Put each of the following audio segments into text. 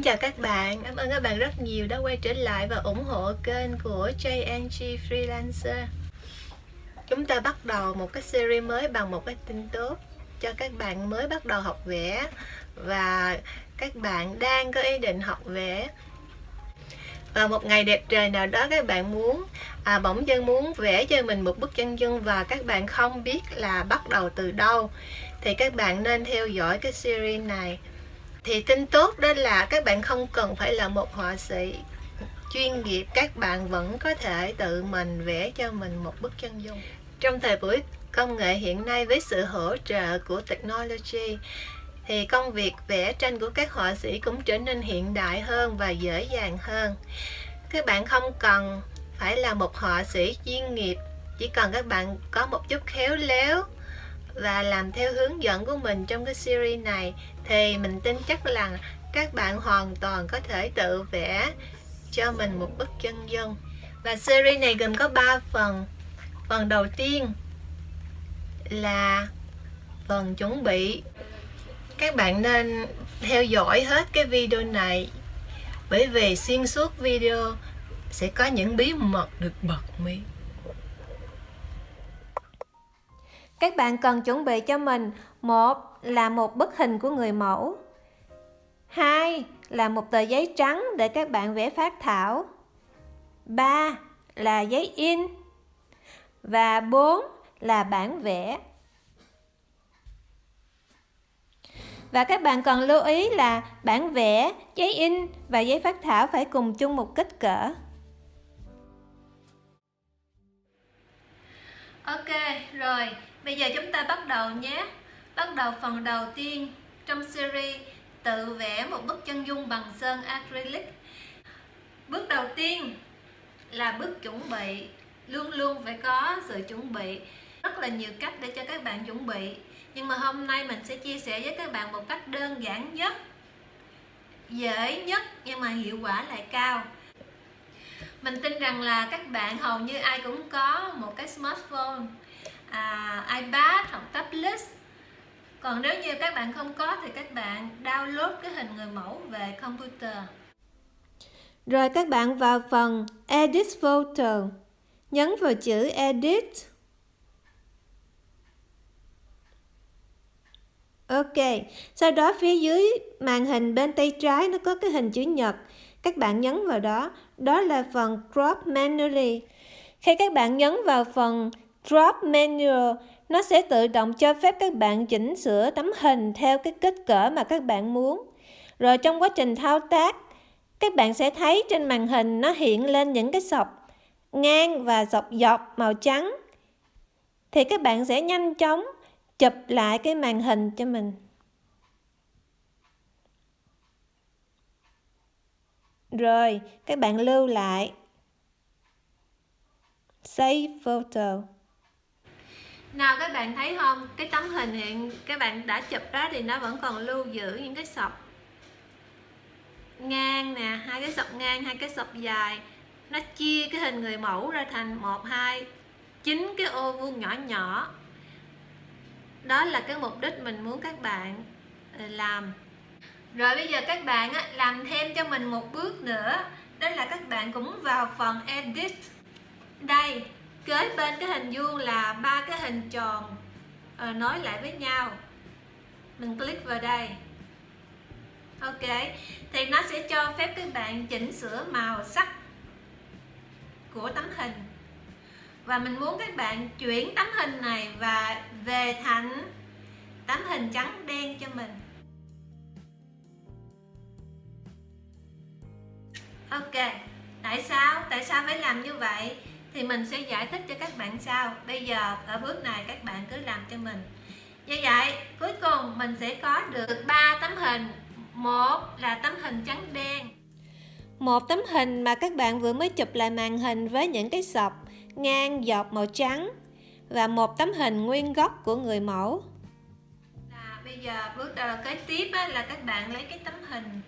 chào các bạn, cảm ơn các bạn rất nhiều đã quay trở lại và ủng hộ kênh của JNG Freelancer. Chúng ta bắt đầu một cái series mới bằng một cái tin tốt cho các bạn mới bắt đầu học vẽ và các bạn đang có ý định học vẽ. Và một ngày đẹp trời nào đó các bạn bỗng dưng muốn vẽ cho mình một bức chân dung và các bạn không biết là bắt đầu từ đâu, thì các bạn nên theo dõi cái series này. Thì tin tốt đó là các bạn không cần phải là một họa sĩ chuyên nghiệp, các bạn vẫn có thể tự mình vẽ cho mình một bức chân dung. Trong thời buổi công nghệ hiện nay, với sự hỗ trợ của technology, thì công việc vẽ tranh của các họa sĩ cũng trở nên hiện đại hơn và dễ dàng hơn. Các bạn không cần phải là một họa sĩ chuyên nghiệp, chỉ cần các bạn có một chút khéo léo và làm theo hướng dẫn của mình trong cái series này, thì mình tin chắc là các bạn hoàn toàn có thể tự vẽ cho mình một bức chân dung. Và series này gồm có 3 phần. Phần đầu tiên là phần chuẩn bị. Các bạn nên theo dõi hết cái video này, bởi vì xuyên suốt video sẽ có những bí mật được bật mí. Các bạn cần chuẩn bị cho mình: một là một bức hình của người mẫu, 2 là một tờ giấy trắng để các bạn vẽ phác thảo, 3 là giấy in và 4 là bản vẽ. Và các bạn cần lưu ý là bản vẽ, giấy in và giấy phác thảo phải cùng chung một kích cỡ. Ok, rồi, bây giờ chúng ta bắt đầu nhé. Bắt đầu phần đầu tiên trong series tự vẽ một bức chân dung bằng sơn acrylic. Bước đầu tiên là bước chuẩn bị. Luôn luôn phải có sự chuẩn bị. Rất là nhiều cách để cho các bạn chuẩn bị, nhưng mà hôm nay mình sẽ chia sẻ với các bạn một cách đơn giản nhất, dễ nhất nhưng mà hiệu quả lại cao. Mình tin rằng là các bạn hầu như ai cũng có một cái smartphone, iPad hoặc tablet. Còn nếu như các bạn không có thì các bạn download cái hình người mẫu về computer. Rồi các bạn vào phần Edit Photo, nhấn vào chữ Edit. Ok, sau đó phía dưới màn hình bên tay trái nó có cái hình chữ nhật. Các bạn nhấn vào đó, đó là phần Crop Manually. Khi các bạn nhấn vào phần Drop Manual, nó sẽ tự động cho phép các bạn chỉnh sửa tấm hình theo cái kích cỡ mà các bạn muốn. Rồi trong quá trình thao tác, các bạn sẽ thấy trên màn hình nó hiện lên những cái sọc ngang và sọc dọc màu trắng. Thì các bạn sẽ nhanh chóng chụp lại cái màn hình cho mình. Rồi, các bạn lưu lại. Save photo. Nào các bạn thấy không? Cái tấm hình hiện các bạn đã chụp đó thì nó vẫn còn lưu giữ những cái sọc ngang nè, 2 cái sọc ngang, 2 cái sọc dài. Nó chia cái hình người mẫu ra thành 1, 2, 9 cái ô vuông nhỏ nhỏ. Đó là cái mục đích mình muốn các bạn làm. Rồi bây giờ các bạn làm thêm cho mình một bước nữa, đó là các bạn cũng vào phần Edit. Đây, kế bên cái hình vuông là 3 cái hình tròn nối lại với nhau. Mình click vào đây. Ok, thì nó sẽ cho phép các bạn chỉnh sửa màu sắc của tấm hình. Và mình muốn các bạn chuyển tấm hình này và về thành tấm hình trắng đen cho mình. Ok, tại sao phải làm như vậy? Thì mình sẽ giải thích cho các bạn sau. Bây giờ ở bước này các bạn cứ làm cho mình. Như vậy, cuối cùng mình sẽ có được 3 tấm hình. Một là tấm hình trắng đen. Một tấm hình mà các bạn vừa mới chụp lại màn hình với những cái sọc ngang dọc màu trắng. Và một tấm hình nguyên gốc của người mẫu. Bây giờ bước đầu kế tiếp là các bạn lấy cái tấm hình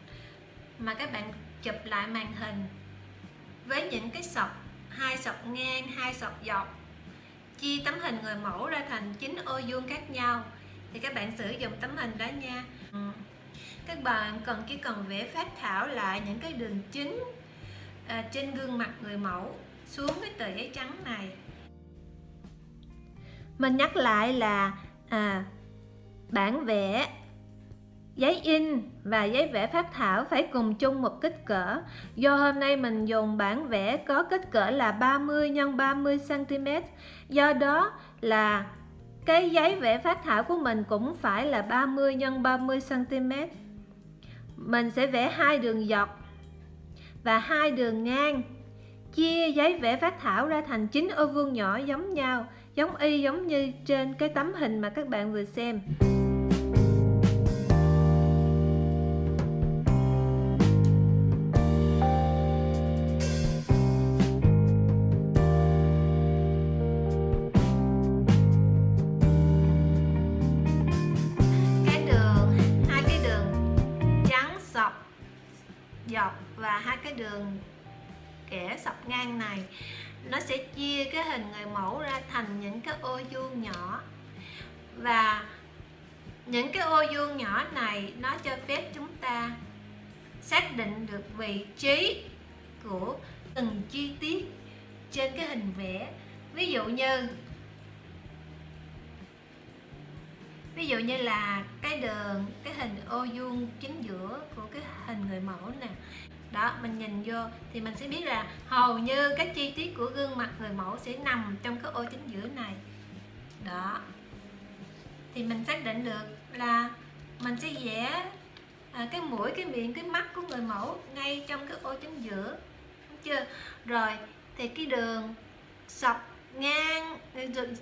mà các bạn chụp lại màn hình với những cái sọc, 2 sọc ngang, 2 sọc dọc, chia tấm hình người mẫu ra thành 9 ô vuông khác nhau. Thì các bạn sử dụng tấm hình đó nha. Các bạn chỉ cần vẽ phác thảo lại những cái đường chính trên gương mặt người mẫu xuống cái tờ giấy trắng này. Mình nhắc lại là bản vẽ, giấy in và giấy vẽ phác thảo phải cùng chung một kích cỡ. Do hôm nay mình dùng bản vẽ có kích cỡ là 30 x 30 cm, do đó là cái giấy vẽ phác thảo của mình cũng phải là 30 x 30 cm. Mình sẽ vẽ 2 đường dọc và 2 đường ngang, chia giấy vẽ phác thảo ra thành 9 ô vuông nhỏ giống nhau, giống như trên cái tấm hình mà các bạn vừa xem. Hai cái đường trắng dọc và 2 cái đường kẻ sọc ngang này nó sẽ chia cái hình người mẫu ra thành những cái ô vuông nhỏ, và những cái ô vuông nhỏ này nó cho phép chúng ta xác định được vị trí của từng chi tiết trên cái hình vẽ. Ví dụ như là cái hình ô vuông chính giữa của cái hình người mẫu nè. Đó, mình nhìn vô thì mình sẽ biết là hầu như các chi tiết của gương mặt người mẫu sẽ nằm trong cái ô chính giữa này. Đó, thì mình xác định được là mình sẽ vẽ cái mũi, cái miệng, cái mắt của người mẫu ngay trong cái ô chính giữa, đúng chưa? Rồi thì cái đường sọc ngang,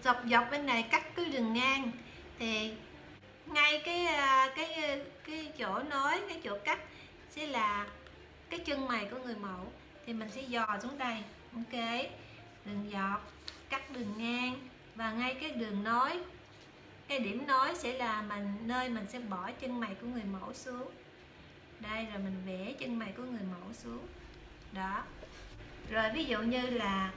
sọc dọc bên này cắt cái đường ngang, thì ngay cái chỗ nối, cái chỗ cắt sẽ là cái chân mày của người mẫu, thì mình sẽ dò xuống đây. Ok, đường dọc cắt đường ngang, và ngay cái đường nối, cái điểm nối sẽ là nơi mình sẽ bỏ chân mày của người mẫu xuống. Đây, rồi mình vẽ chân mày của người mẫu xuống. Đó. Rồi ví dụ như là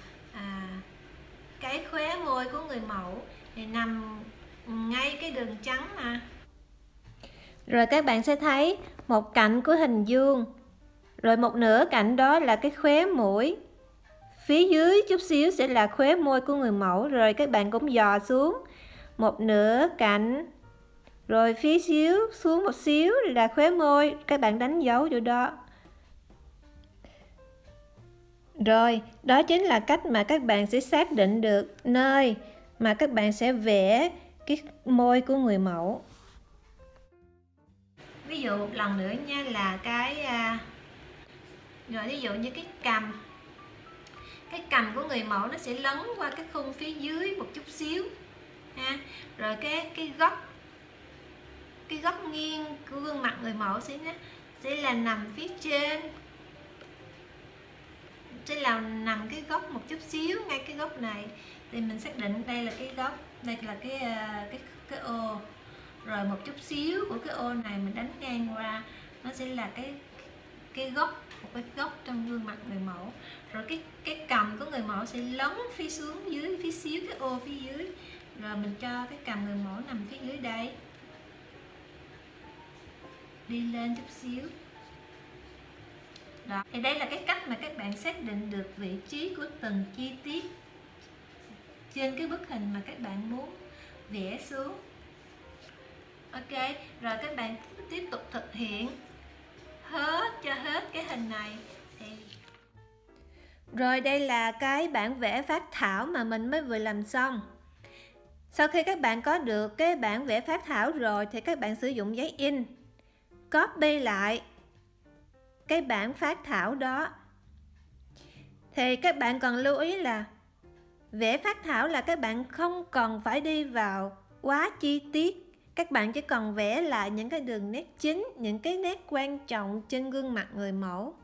cái khóe môi của người mẫu thì nằm ngay cái đường trắng mà. Rồi các bạn sẽ thấy một cạnh của hình vuông, rồi một nửa cạnh đó là cái khóe mũi, phía dưới chút xíu sẽ là khóe môi của người mẫu. Rồi các bạn cũng dò xuống một nửa cạnh, rồi phía xuống một xíu là khóe môi, các bạn đánh dấu chỗ đó. Rồi, đó chính là cách mà các bạn sẽ xác định được nơi mà các bạn sẽ vẽ cái môi của người mẫu. Ví dụ lần nữa nha, là rồi ví dụ như cái cằm của người mẫu nó sẽ lấn qua cái khung phía dưới một chút xíu ha. Rồi cái góc nghiêng của gương mặt người mẫu sẽ là nằm phía trên, sẽ là nằm cái góc một chút xíu ngay cái góc này, thì mình xác định đây là cái góc, đây là cái ô. Rồi một chút xíu của cái ô này mình đánh ngang qua, nó sẽ là cái góc, một cái góc trong gương mặt người mẫu. Rồi cái cằm của người mẫu sẽ lấn phía xuống dưới phía xíu cái ô phía dưới, rồi mình cho cái cằm người mẫu nằm phía dưới đây, đi lên chút xíu. Đó, thì đây là cái cách mà các bạn xác định được vị trí của từng chi tiết trên cái bức hình mà các bạn muốn vẽ xuống. Ok, rồi các bạn tiếp tục thực hiện cho hết cái hình này. Rồi đây là cái bản vẽ phác thảo mà mình mới vừa làm xong. Sau khi các bạn có được cái bản vẽ phác thảo rồi thì các bạn sử dụng giấy in, copy lại cái bản phác thảo đó. Thì các bạn cần lưu ý là vẽ phác thảo là các bạn không cần phải đi vào quá chi tiết. Các bạn chỉ cần vẽ lại những cái đường nét chính, những cái nét quan trọng trên gương mặt người mẫu.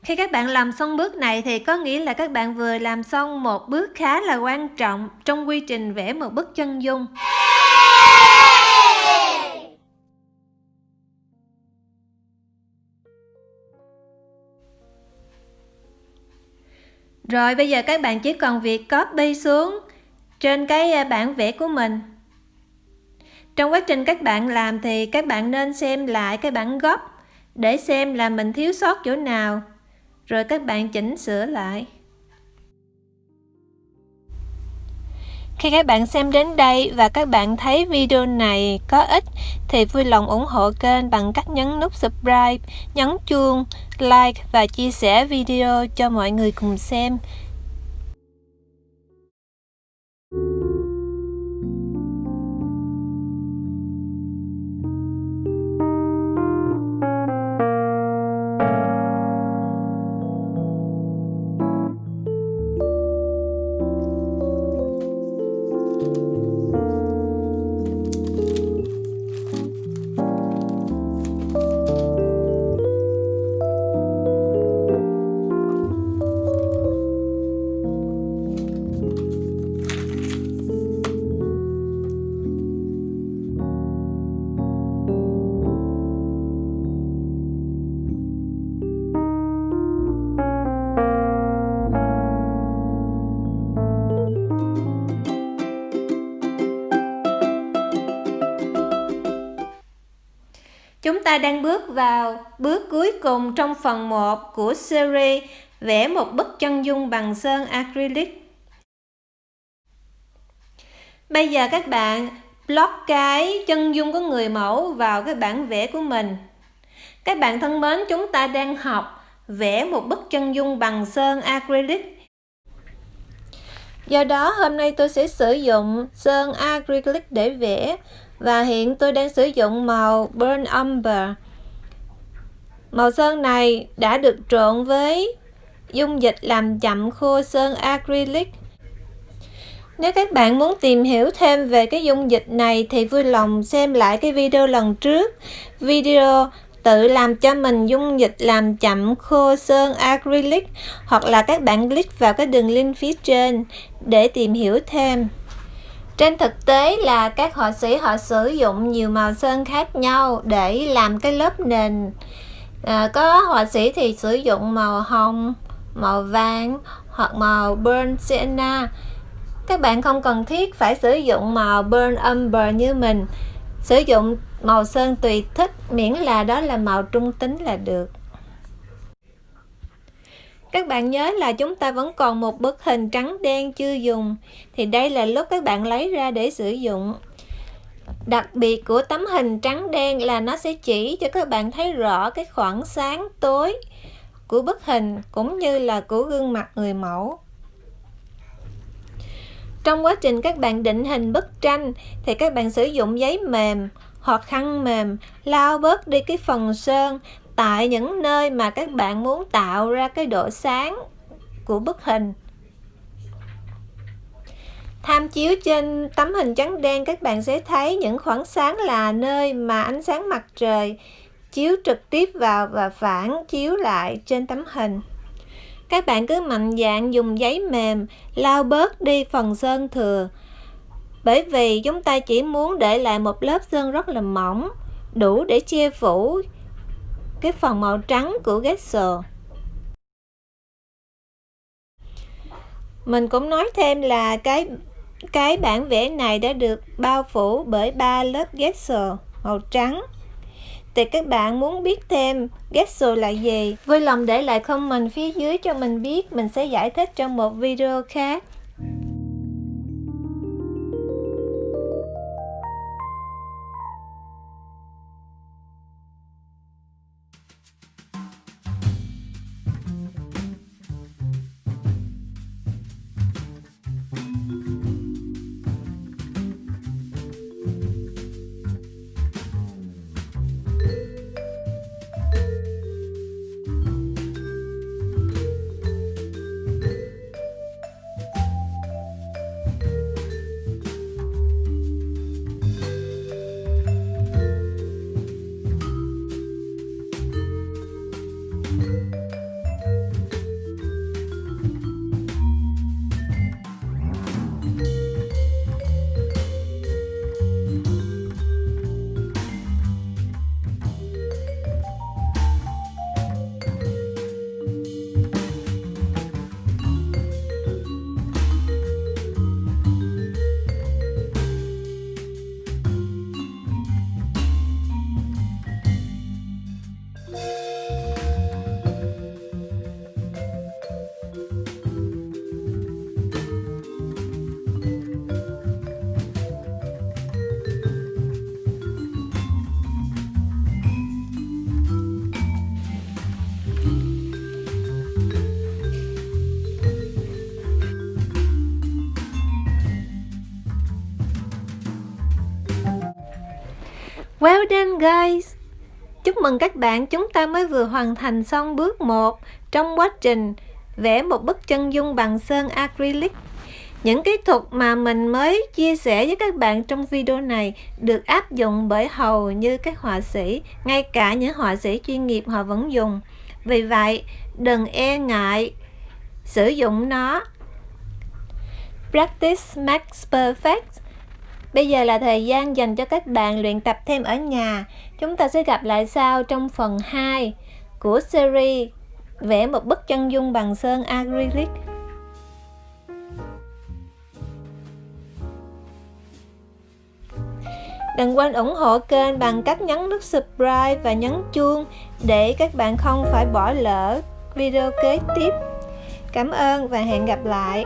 Khi các bạn làm xong bước này thì có nghĩa là các bạn vừa làm xong một bước khá là quan trọng trong quy trình vẽ một bức chân dung. Rồi bây giờ các bạn chỉ còn việc copy xuống trên cái bản vẽ của mình. Trong quá trình các bạn làm thì các bạn nên xem lại cái bản gốc để xem là mình thiếu sót chỗ nào, rồi các bạn chỉnh sửa lại. Khi các bạn xem đến đây và các bạn thấy video này có ích thì vui lòng ủng hộ kênh bằng cách nhấn nút subscribe, nhấn chuông, like và chia sẻ video cho mọi người cùng xem. Chúng ta đang bước vào bước cuối cùng trong phần 1 của series vẽ một bức chân dung bằng sơn acrylic. Bây giờ các bạn plot cái chân dung của người mẫu vào cái bản vẽ của mình. Các bạn thân mến, chúng ta đang học vẽ một bức chân dung bằng sơn acrylic. Do đó hôm nay tôi sẽ sử dụng sơn acrylic để vẽ. Và hiện tôi đang sử dụng màu Burnt Umber. Màu sơn này đã được trộn với dung dịch làm chậm khô sơn acrylic. Nếu các bạn muốn tìm hiểu thêm về cái dung dịch này thì vui lòng xem lại cái video lần trước. Video tự làm cho mình dung dịch làm chậm khô sơn acrylic, hoặc là các bạn click vào cái đường link phía trên để tìm hiểu thêm. Trên thực tế là các họa sĩ họ sử dụng nhiều màu sơn khác nhau để làm cái lớp nền. Có họa sĩ thì sử dụng màu hồng, màu vàng hoặc màu burnt sienna. Các bạn không cần thiết phải sử dụng màu burnt umber như mình. Sử dụng màu sơn tùy thích, miễn là đó là màu trung tính là được. Các bạn nhớ là chúng ta vẫn còn một bức hình trắng đen chưa dùng, thì đây là lúc các bạn lấy ra để sử dụng. Đặc biệt của tấm hình trắng đen là nó sẽ chỉ cho các bạn thấy rõ cái khoảng sáng tối của bức hình cũng như là của gương mặt người mẫu. Trong quá trình các bạn định hình bức tranh thì các bạn sử dụng giấy mềm hoặc khăn mềm lau bớt đi cái phần sơn tại những nơi mà các bạn muốn tạo ra cái độ sáng của bức hình. Tham chiếu trên tấm hình trắng đen, các bạn sẽ thấy những khoảng sáng là nơi mà ánh sáng mặt trời chiếu trực tiếp vào và phản chiếu lại trên tấm hình. Các bạn cứ mạnh dạn dùng giấy mềm lau bớt đi phần sơn thừa, bởi vì chúng ta chỉ muốn để lại một lớp sơn rất là mỏng, đủ để che phủ cái phần màu trắng của gesso. Mình cũng nói thêm là cái bản vẽ này đã được bao phủ bởi 3 lớp gesso màu trắng. Thì các bạn muốn biết thêm gesso là gì, vui lòng để lại comment phía dưới cho mình biết, mình sẽ giải thích trong một video khác. Well done guys! Chúc mừng các bạn, chúng ta mới vừa hoàn thành xong bước 1 trong quá trình vẽ một bức chân dung bằng sơn acrylic. Những kỹ thuật mà mình mới chia sẻ với các bạn trong video này được áp dụng bởi hầu như các họa sĩ, ngay cả những họa sĩ chuyên nghiệp họ vẫn dùng. Vì vậy, đừng e ngại sử dụng nó. Practice makes perfect. Bây giờ là thời gian dành cho các bạn luyện tập thêm ở nhà. Chúng ta sẽ gặp lại sau trong phần 2 của series vẽ một bức chân dung bằng sơn acrylic. Đừng quên ủng hộ kênh bằng cách nhấn nút subscribe và nhấn chuông để các bạn không phải bỏ lỡ video kế tiếp. Cảm ơn và hẹn gặp lại.